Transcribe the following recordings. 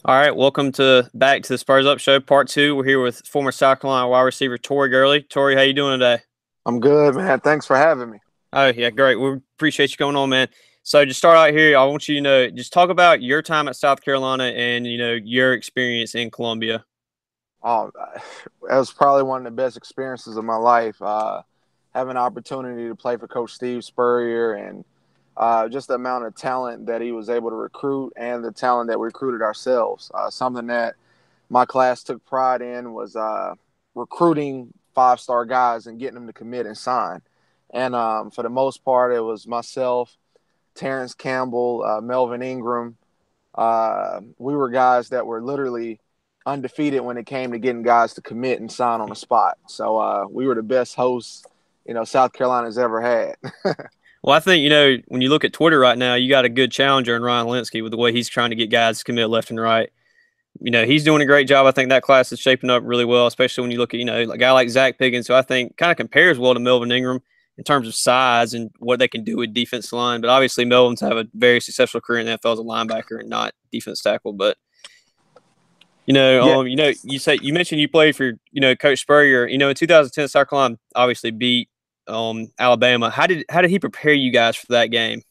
All right, welcome to back to the Spurs Up Show, Part Two. We're here with former South Carolina wide receiver Tori Gurley. Tori, how you doing today? I'm good, man. Thanks for having me. Oh yeah, great. We appreciate you coming on, man. So just start out here. I want you to know, just talk about your time at South Carolina and your experience in Columbia. Oh, that was probably one of the best experiences of my life. Having an opportunity to play for Coach Steve Spurrier and just the amount of talent that he was able to recruit and the talent that we recruited ourselves. Something that my class took pride in was recruiting five-star guys and getting them to commit and sign. And for the most part, it was myself, Terrence Campbell, Melvin Ingram. We were guys that were literally undefeated when it came to getting guys to commit and sign on the spot. So we were the best hosts, South Carolina's ever had. Well, I think when you look at Twitter right now, you got a good challenger in Ryan Linsky with the way he's trying to get guys to commit left and right. He's doing a great job. I think that class is shaping up really well, especially when you look at, a guy like Zach Piggins, who I think kind of compares well to Melvin Ingram in terms of size and what they can do with defense line. But obviously, Melvin's have a very successful career in the NFL as a linebacker and not defense tackle. But Yeah. you mentioned you played for Coach Spurrier. In 2010, South Carolina obviously beat Alabama. How did he prepare you guys for that game?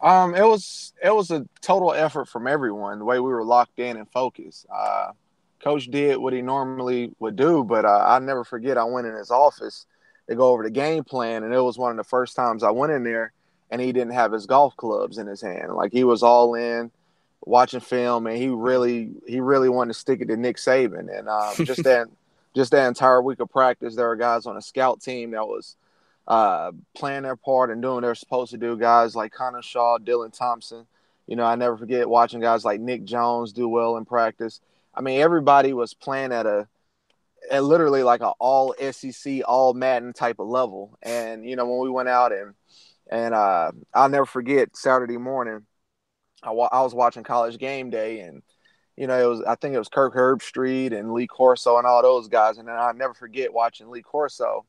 It was a total effort from everyone. The way we were locked in and focused. Coach did what he normally would do, but I never forget. I went in his office to go over the game plan, and it was one of the first times I went in there, and he didn't have his golf clubs in his hand. Like he was all in, watching film, and he really wanted to stick it to Nick Saban. And just that entire week of practice, there were guys on a scout team that was playing their part and doing what they're supposed to do. Guys like Connor Shaw, Dylan Thompson. I never forget watching guys like Nick Jones do well in practice. I mean, everybody was playing at literally like an all SEC, all Madden type of level. And when we went out and I'll never forget Saturday morning, I was watching College Game Day, and I think it was Kirk Herbstreit and Lee Corso and all those guys. And then I'll never forget watching Lee Corso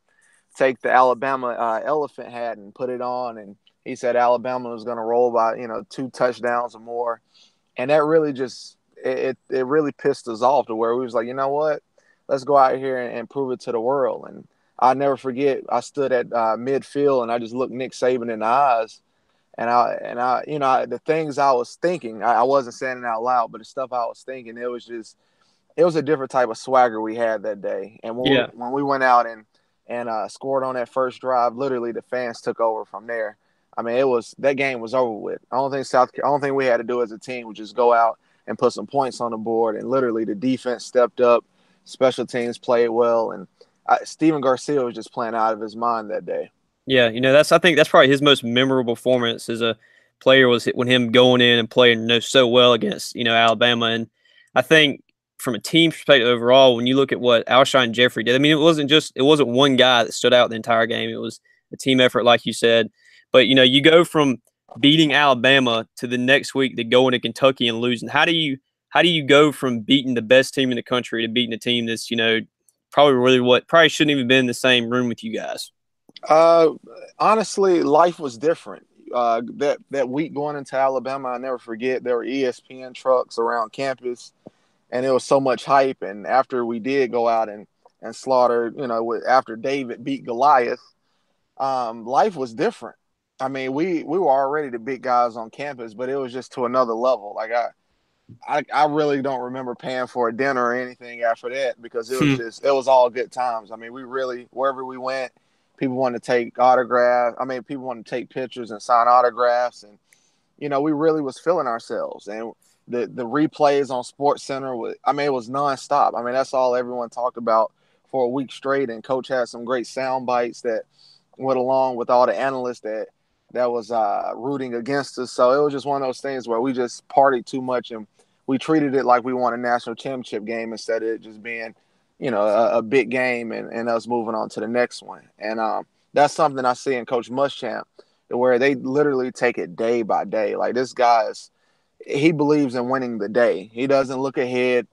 take the Alabama elephant hat and put it on, and he said Alabama was going to roll by 2 touchdowns or more, and that really just it really pissed us off to where we was like, you know what, let's go out here and prove it to the world. And I'll never forget, I stood at midfield and I just looked Nick Saban in the eyes, and the things I was thinking, I wasn't saying it out loud, but the stuff I was thinking, it was a different type of swagger we had that day. And Yeah. when we went out and scored on that first drive, literally the fans took over from there. I mean, that game was over with. I don't think we had to do as a team was just go out and put some points on the board, and literally the defense stepped up, special teams played well, and Steven Garcia was just playing out of his mind that day. Yeah, I think that's probably his most memorable performance as a player was when him going in and playing so well against Alabama. And I think from a team perspective overall, when you look at what Alshon Jeffrey did, I mean, it wasn't one guy that stood out the entire game. It was a team effort, like you said. But you go from beating Alabama to the next week to going to Kentucky and losing. How do you go from beating the best team in the country to beating a team that's probably shouldn't even been in the same room with you guys? Uh, Honestly, life was different. That week going into Alabama, I never forget. There were ESPN trucks around campus, and it was so much hype. And after we did go out and slaughter, after David beat Goliath, life was different. I mean, we were already the big guys on campus, but it was just to another level. Like I really don't remember paying for a dinner or anything after that, because it was all good times. I mean, we really, wherever we went, people wanted to take autographs. I mean, people wanted to take pictures and sign autographs, and we really was feeling ourselves. And the replays on Sports Center it was nonstop. I mean, that's all everyone talked about for a week straight. And Coach had some great sound bites that went along with all the analysts that was rooting against us. So it was just one of those things where we just partied too much, and we treated it like we won a national championship game instead of it just being, a big game and us moving on to the next one. And that's something I see in Coach Muschamp, where they literally take it day by day. Like, this he believes in winning the day. He doesn't look ahead.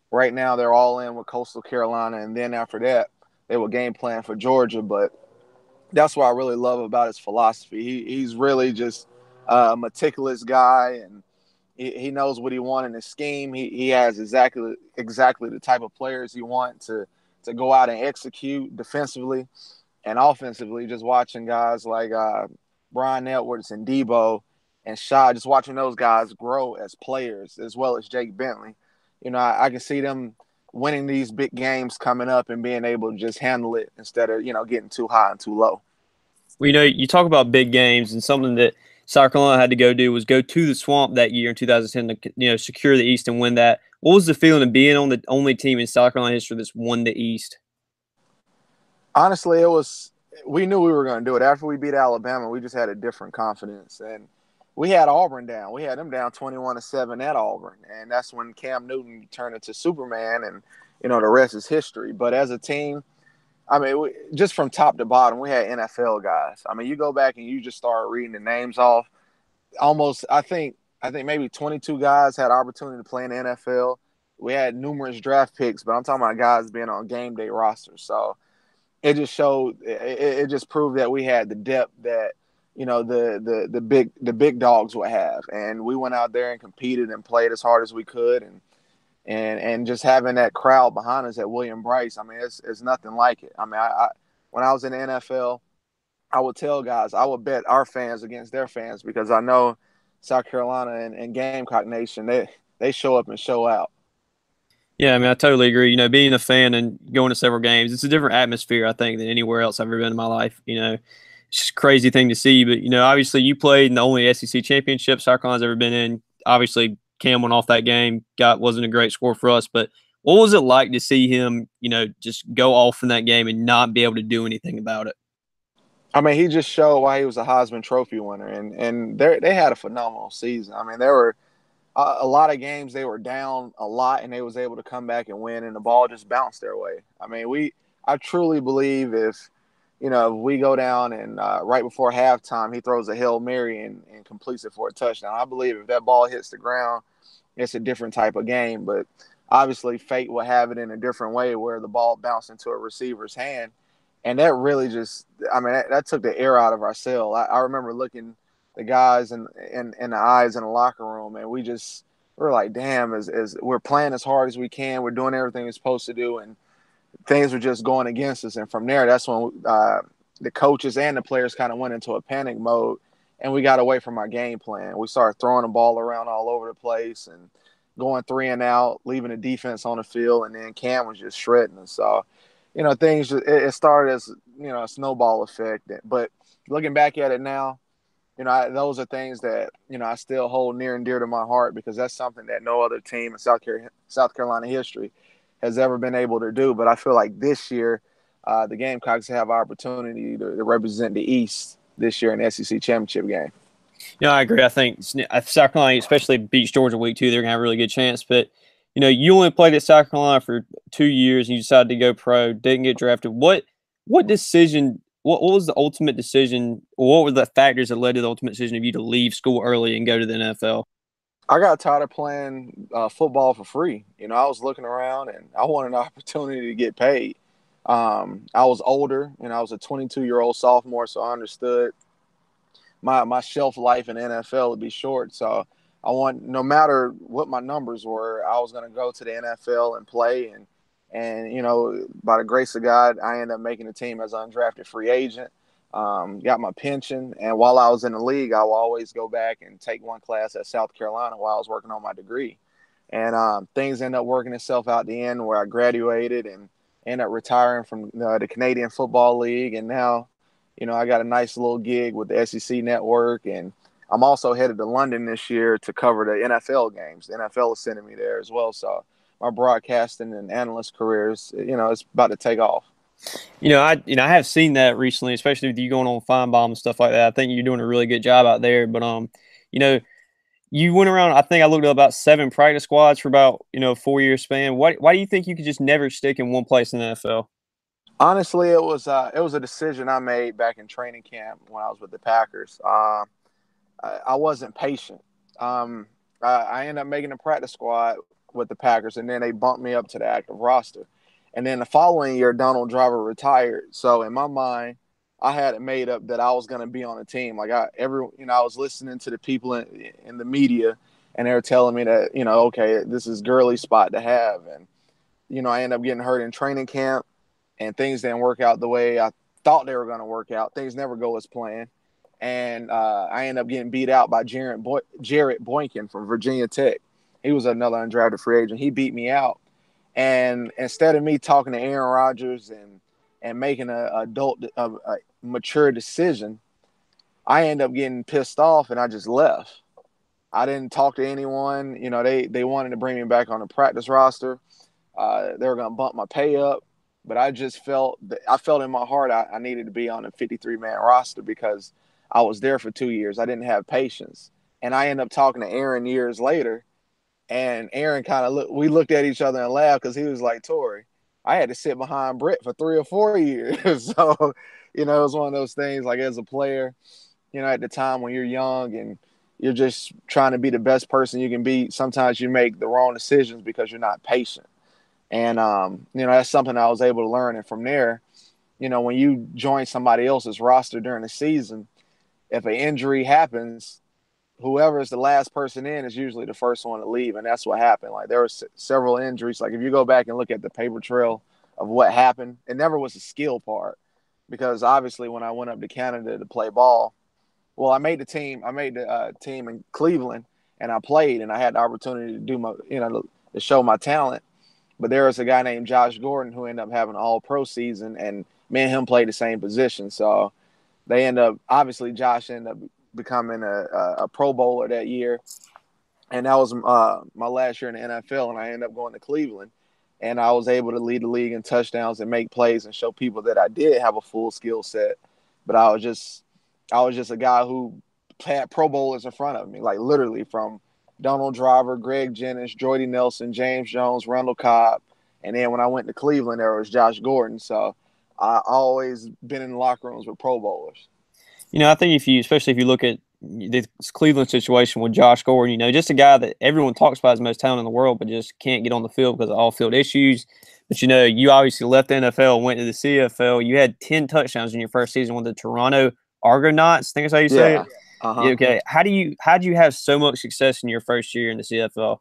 Right now, they're all in with Coastal Carolina, and then after that, they will game plan for Georgia. But that's what I really love about his philosophy. He's really just a meticulous guy, and He knows what he wants in his scheme. He has exactly the type of players he wants to go out and execute defensively and offensively. Just watching guys like Brian Edwards and Debo and Shaw, just watching those guys grow as players, as well as Jake Bentley. I can see them winning these big games coming up and being able to just handle it instead of getting too high and too low. Well, you talk about big games, and something that South Carolina had to go do was go to the Swamp that year in 2010 to secure the East and win that. What was the feeling of being on the only team in South Carolina history that's won the East? Honestly, we knew we were going to do it. After we beat Alabama, we just had a different confidence, and we had Auburn down. We had them down 21-7 at Auburn, and that's when Cam Newton turned into Superman, and the rest is history. But as a team, I mean, just from top to bottom, we had NFL guys. I mean, you go back and you just start reading the names off. Almost, I think maybe 22 guys had opportunity to play in the NFL. We had numerous draft picks, but I'm talking about guys being on game day rosters. So it just showed, it just proved that we had the depth that the big dogs would have, and we went out there and competed and played as hard as we could, and just having that crowd behind us at William Bryce, I mean, it's nothing like it. I mean, I when I was in the NFL, I would tell guys I would bet our fans against their fans because I know South Carolina and Gamecock Nation, they show up and show out. Yeah, I mean, I totally agree. Being a fan and going to several games, it's a different atmosphere, I think, than anywhere else I've ever been in my life. It's just a crazy thing to see. But, obviously you played in the only SEC championship South Carolina's ever been in. Obviously, Cam went off that game. Wasn't a great score for us. But what was it like to see him, just go off in that game and not be able to do anything about it? I mean, he just showed why he was a Heisman Trophy winner, and they had a phenomenal season. I mean, there were a lot of games they were down a lot, and they was able to come back and win, and the ball just bounced their way. I mean, I truly believe if we go down and right before halftime, he throws a Hail Mary and completes it for a touchdown. I believe if that ball hits the ground, it's a different type of game. But obviously, fate will have it in a different way where the ball bounced into a receiver's hand. And that really just, I mean, that took the air out of our sail. I remember looking the guys in the eyes in the locker room, and we're like, damn, as we're playing as hard as we can. We're doing everything we're supposed to do, and things were just going against us. And from there, that's when the coaches and the players kind of went into a panic mode, and we got away from our game plan. We started throwing the ball around all over the place and going 3 and out, leaving the defense on the field, and then Cam was just shredding us. So, things it started as a snowball effect. But looking back at it now, those are things that I still hold near and dear to my heart because that's something that no other team in South Carolina history has ever been able to do. But I feel like this year, the Gamecocks have opportunity to represent the East this year in the SEC championship game. I agree. I think South Carolina, especially beats Georgia week 2, they're gonna have a really good chance. But you only played at South Carolina for 2 years, and you decided to go pro. Didn't get drafted. What decision? What was the ultimate decision? Or what were the factors that led to the ultimate decision of you to leave school early and go to the NFL? I got tired of playing football for free. I was looking around and I wanted an opportunity to get paid. I was older and I was a 22-year-old sophomore, so I understood my shelf life in the NFL would be short. So no matter what my numbers were, I was going to go to the NFL and play. And by the grace of God, I ended up making the team as an undrafted free agent. Got my pension, and while I was in the league, I will always go back and take one class at South Carolina while I was working on my degree. And things ended up working itself out the end where I graduated and ended up retiring from the Canadian Football League. And now, I got a nice little gig with the SEC Network, and I'm also headed to London this year to cover the NFL games. The NFL is sending me there as well. So my broadcasting and analyst careers, it's about to take off. I have seen that recently, especially with you going on Feinbaum and stuff like that. I think you're doing a really good job out there. But you went around. I think I looked at about 7 practice squads for about 4-year span. Why do you think you could just never stick in one place in the NFL? Honestly, it was a decision I made back in training camp when I was with the Packers. I wasn't patient. I ended up making a practice squad with the Packers, and then they bumped me up to the active roster. And then the following year, Donald Driver retired. So in my mind, I had it made up that I was going to be on a team. Like I was listening to the people in the media, and they were telling me that, okay, this is Gurley's spot to have. And, I ended up getting hurt in training camp, and things didn't work out the way I thought they were going to work out. Things never go as planned. And I ended up getting beat out by Jarrett Boykin from Virginia Tech. He was another undrafted free agent. He beat me out. And instead of me talking to Aaron Rodgers and making a mature decision, I ended up getting pissed off and I just left. I didn't talk to anyone. They wanted to bring me back on the practice roster. They were going to bump my pay up, but I just felt in my heart I needed to be on a 53-man roster because I was there for 2 years. I didn't have patience. And I ended up talking to Aaron years later, and Aaron we looked at each other and laughed because he was like, Tori, I had to sit behind Brett for 3 or 4 years. So, it was one of those things, like, as a player, at the time when you're young and you're just trying to be the best person you can be, sometimes you make the wrong decisions because you're not patient. And, that's something I was able to learn. And from there, when you join somebody else's roster during the season, if an injury happens, whoever is the last person in is usually the first one to leave. And that's what happened. Like, there were several injuries. Like, if you go back and look at the paper trail of what happened, it never was a skill part, because obviously when I went up to Canada to play ball, well, I made the team. I made the team in Cleveland, and I played, and I had the opportunity to do to show my talent. But there was a guy named Josh Gordon who ended up having an all-pro season, and me and him played the same position. So Josh ended up becoming a Pro Bowler that year. And that was my last year in the NFL, and I ended up going to Cleveland. And I was able to lead the league in touchdowns and make plays and show people that I did have a full skill set. But I was just a guy who had Pro Bowlers in front of me, like literally from Donald Driver, Greg Jennings, Jordy Nelson, James Jones, Randall Cobb. And then when I went to Cleveland, there was Josh Gordon. So I always been in the locker rooms with Pro Bowlers. I think especially if you look at this Cleveland situation with Josh Gordon, just a guy that everyone talks about as the most talented in the world, but just can't get on the field because of all-field issues. But, you obviously left the NFL and went to the CFL. You had 10 touchdowns in your first season with the Toronto Argonauts. I think that's how you say it. Uh-huh. Yeah, okay. How'd you have so much success in your first year in the CFL?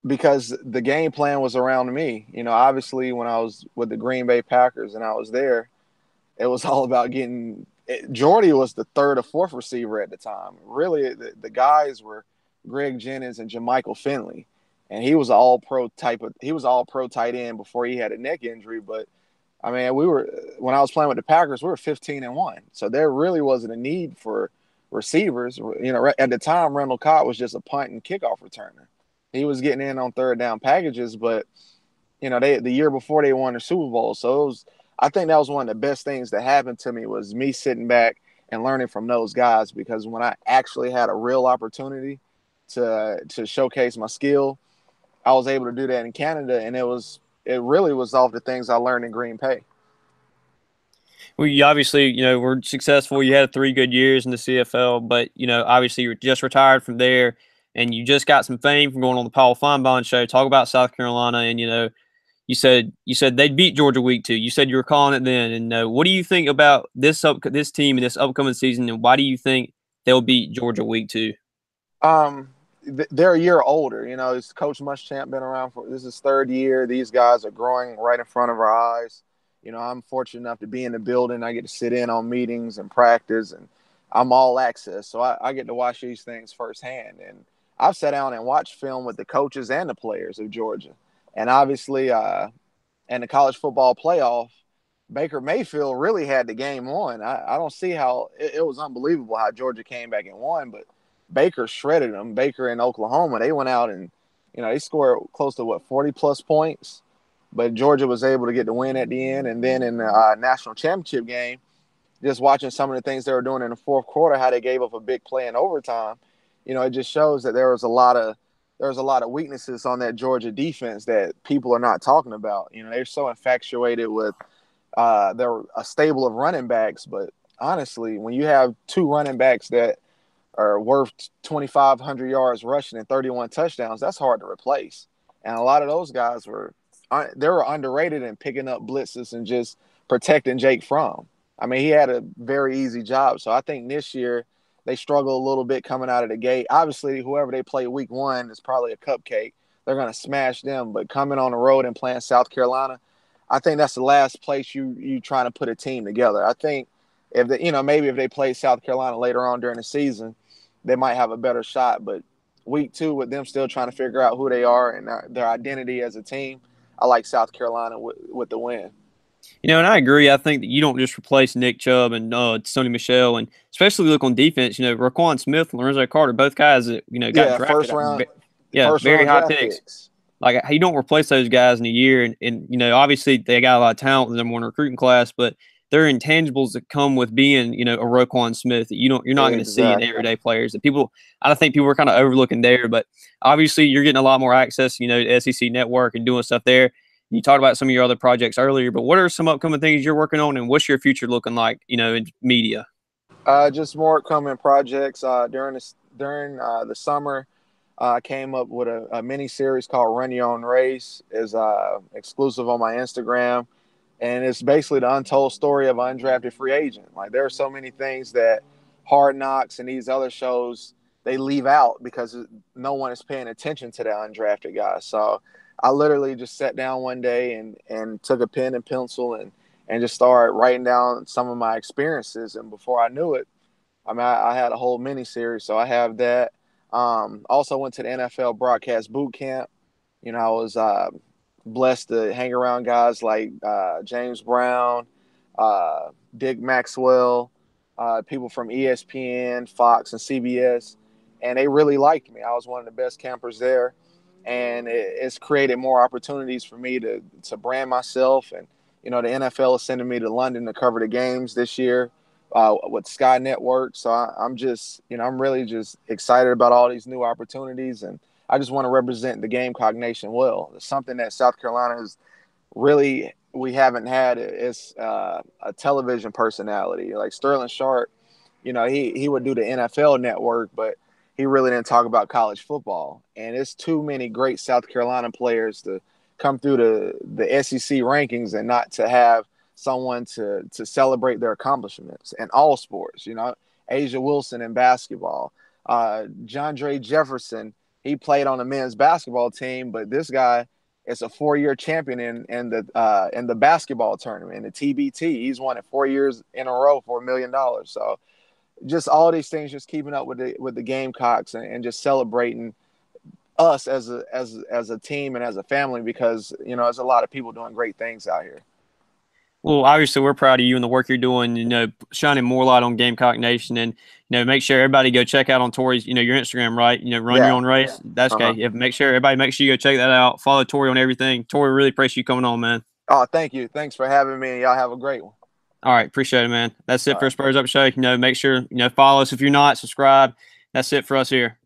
Because the game plan was around me. Obviously when I was with the Green Bay Packers and I was there, it was all about getting – Jordy was the third or fourth receiver at the time. Really, the guys were Greg Jennings and Jermichael Finley. And he was all-pro tight end before he had a neck injury. But, I mean, when I was playing with the Packers, we were 15-1. So there really wasn't a need for receivers. At the time, Randall Cobb was just a punt and kickoff returner. He was getting in on third down packages, but, the year before they won the Super Bowl. So I think that was one of the best things that happened to me was me sitting back and learning from those guys, because when I actually had a real opportunity to showcase my skill, I was able to do that in Canada, and it really was off the things I learned in Green Bay. Well, you obviously, were successful. You had 3 good years in the CFL, but, obviously you were just retired from there, and you just got some fame from going on the Paul Feinbaum show. Talk about South Carolina, and, you said they'd beat Georgia week 2. You said you were calling it then. And what do you think about this team and this upcoming season, and why do you think they'll beat Georgia week 2? They're a year older. It's Coach Muschamp been around this is his 3rd year. These guys are growing right in front of our eyes. I'm fortunate enough to be in the building. I get to sit in on meetings and practice, and I'm all access. So I get to watch these things firsthand. And I've sat down and watched film with the coaches and the players of Georgia. And obviously, in the college football playoff, Baker Mayfield really had the game won. I don't see how it was unbelievable how Georgia came back and won, but Baker shredded them. Baker in Oklahoma, they went out and, they scored close to 40-plus points, but Georgia was able to get the win at the end. And then in the national championship game, just watching some of the things they were doing in the fourth quarter, how they gave up a big play in overtime, it just shows that there was a lot of weaknesses on that Georgia defense that people are not talking about. They're so infatuated with they're a stable of running backs, but honestly, when you have 2 running backs that are worth 2,500 yards rushing and 31 touchdowns, that's hard to replace. And a lot of those guys were underrated in picking up blitzes and just protecting Jake Fromm. I mean, he had a very easy job. So I think this year they struggle a little bit coming out of the gate. Obviously, whoever they play week 1 is probably a cupcake. They're going to smash them. But coming on the road and playing South Carolina, I think that's the last place you trying to put a team together. I think if they, maybe if they play South Carolina later on during the season, they might have a better shot. But week 2, with them still trying to figure out who they are and their identity as a team, I like South Carolina with the win. And I agree. I think that you don't just replace Nick Chubb and Sony Michel, and especially look on defense. Raquan Smith and Lorenzo Carter, both guys that got drafted. First Very round high draft picks. Like, you don't replace those guys in a year, and obviously they got a lot of talent in the number 1 recruiting class, but there are intangibles that come with being a Roquan Smith that you're not going to see in everyday players. That I think people are kind of overlooking there, but obviously you're getting a lot more access, to SEC Network and doing stuff there. You talked about some of your other projects earlier, but what are some upcoming things you're working on, and what's your future looking like, in media? Just more upcoming projects. During the summer, I came up with a mini series called Run Your Own Race. Is exclusive on my Instagram, and it's basically the untold story of an undrafted free agent. Like, there are so many things that Hard Knocks and these other shows they leave out because no one is paying attention to the undrafted guys. So I literally just sat down one day and took a pen and pencil and just started writing down some of my experiences. And before I knew it, I had a whole mini series. So I have that. Also went to the NFL broadcast boot camp. I was blessed to hang around guys like James Brown, Dick Maxwell, people from ESPN, Fox, and CBS. And they really liked me. I was one of the best campers there. And it's created more opportunities for me to brand myself. And, the NFL is sending me to London to cover the games this year with Sky Network. So I'm just, I'm really just excited about all these new opportunities. And I just want to represent the Gamecock Nation well. It's something that South Carolina is really, we haven't had is a television personality. Like Sterling Sharp, he would do the NFL Network, but he really didn't talk about college football. And it's too many great South Carolina players to come through the SEC rankings and not to have someone to celebrate their accomplishments in all sports. Asia Wilson in basketball, John Dre Jefferson, he played on the men's basketball team, but this guy is a 4-year champion in the basketball tournament, in the TBT. He's won it 4 years in a row for $1 million. So just all these things, just keeping up with the Gamecocks and just celebrating us as a team and as a family, because there's a lot of people doing great things out here. Well, obviously we're proud of you and the work you're doing, shining more light on Gamecock Nation, and make sure everybody go check out on Tori's, your Instagram, right? Run Your Own Race. Yeah. That's okay. Make sure you go check that out. Follow Tori on everything. Tori, really appreciate you coming on, man. Oh, thank you. Thanks for having me, and y'all have a great one. All right, appreciate it, man. That's it for Spurs Up Show. Make sure follow us if you're not, subscribe. That's it for us here.